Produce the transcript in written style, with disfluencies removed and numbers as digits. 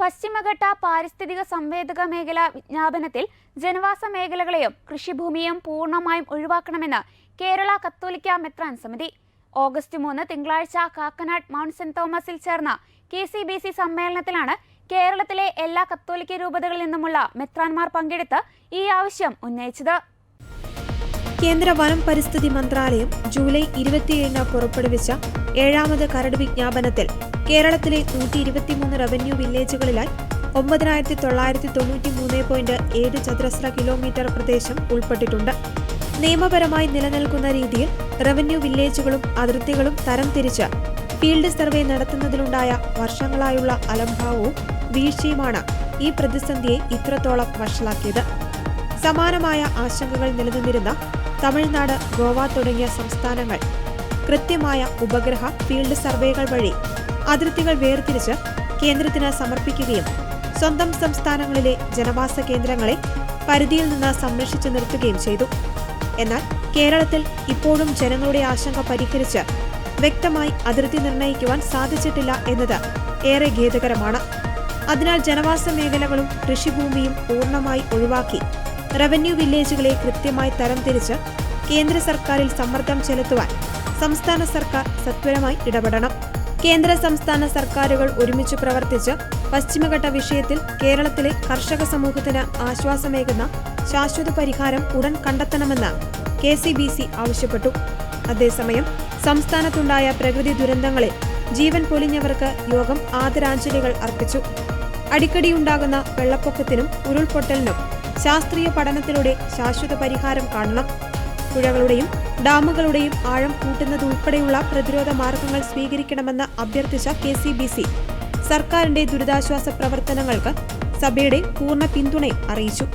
പശ്ചിമഘട്ട പാരിസ്ഥിതിക സംവേദക മേഖല വിജ്ഞാപനത്തിൽ ജനവാസ മേഖലകളെയും കൃഷിഭൂമിയും പൂർണ്ണമായും ഒഴിവാക്കണമെന്ന് കേരള കത്തോലിക്ക മെത്രാൻ സമിതി. ഓഗസ്റ്റ് 3 തിങ്കളാഴ്ച കാക്കനാട് മൗണ്ട് സെന്റ് തോമസിൽ ചേർന്ന KCBC സമ്മേളനത്തിലാണ് കേരളത്തിലെ എല്ലാ കത്തോലിക്ക രൂപതകളിൽ നിന്നുമുള്ള മെത്രാൻമാർ പങ്കെടുത്ത് ഈ ആവശ്യം ഉന്നയിച്ചത്. കേന്ദ്ര വനം പരിസ്ഥിതി മന്ത്രാലയം ജൂലൈ 27 പുറപ്പെടുവിച്ച 7ാമത് കരട് വിജ്ഞാപനത്തിൽ കേരളത്തിലെ 123 റവന്യൂ വില്ലേജുകളിലായി 9993.7 ചതുരശ്ര കിലോമീറ്റർ പ്രദേശം ഉൾപ്പെട്ടിട്ടുണ്ട്. നിയമപരമായി നിലനിൽക്കുന്ന രീതിയിൽ റവന്യൂ വില്ലേജുകളും അതിർത്തികളും തരംതിരിച്ച് ഫീൽഡ് സർവേ നടത്തുന്നതിലുണ്ടായ വർഷങ്ങളായുള്ള അലംഭാവവും വീഴ്ചയുമാണ് ഈ പ്രതിസന്ധിയെ ഇത്രത്തോളം വഷളാക്കിയത്. സമാനമായ ആശങ്കകൾ നിലനിന്നിരുന്ന തമിഴ്നാട്, ഗോവ തുടങ്ങിയ സംസ്ഥാനങ്ങൾ കൃത്യമായ ഉപഗ്രഹ ഫീൽഡ് സർവേകൾ വഴി അതിർത്തികൾ വേർതിരിച്ച് കേന്ദ്രത്തിന് സമർപ്പിക്കുകയും സ്വന്തം സംസ്ഥാനങ്ങളിലെ ജനവാസ കേന്ദ്രങ്ങളെ പരിധിയിൽ നിന്ന് സംരക്ഷിച്ചു നിർത്തുകയും ചെയ്തു. എന്നാൽ കേരളത്തിൽ ഇപ്പോഴും ജനങ്ങളുടെ ആശങ്ക പരിഹരിച്ച് വ്യക്തമായി അതിർത്തി നിർണ്ണയിക്കുവാൻ സാധിച്ചിട്ടില്ല എന്നത് ഏറെ ഖേദകരമാണ്. അതിനാൽ ജനവാസ മേഖലകളും കൃഷിഭൂമിയും പൂർണ്ണമായി ഒഴിവാക്കി റവന്യൂ വില്ലേജുകളെ കൃത്യമായി തരംതിരിച്ച് കേന്ദ്ര സർക്കാരിൽ സമ്മർദ്ദം ചെലുത്തുവാൻ സംസ്ഥാന സർക്കാർ സത്വരമായി ഇടപെടണം. കേന്ദ്ര സംസ്ഥാന സർക്കാരുകൾ ഒരുമിച്ച് പ്രവർത്തിച്ച് പശ്ചിമഘട്ട വിഷയത്തിൽ കേരളത്തിലെ കർഷക സമൂഹത്തിന് ആശ്വാസമേകുന്ന ശാശ്വത പരിഹാരം ഉടൻ കണ്ടെത്തണമെന്ന് KCBC ആവശ്യപ്പെട്ടു. അതേസമയം സംസ്ഥാനത്തുണ്ടായ പ്രകൃതി ദുരന്തങ്ങളിൽ ജീവൻ പൊലിഞ്ഞവർക്ക് യോഗം ആദരാഞ്ജലികൾ അർപ്പിച്ചു. അടിക്കടിയുണ്ടാകുന്ന വെള്ളപ്പൊക്കത്തിനും ഉരുൾപൊട്ടലിനും ശാസ്ത്രീയ പഠനത്തിലൂടെ ശാശ്വത പരിഹാരം കാണണം. പുഴകളുടെയും ഡാമുകളുടെയും ആഴം കൂട്ടുന്നതുൾപ്പെടെയുള്ള പ്രതിരോധ മാർഗങ്ങൾ സ്വീകരിക്കണമെന്ന് അഭ്യർത്ഥിച്ച KCBC സർക്കാരിന്റെ ദുരിതാശ്വാസ പ്രവർത്തനങ്ങൾക്ക് സഭയുടെ പൂർണ്ണ പിന്തുണ അറിയിച്ചു.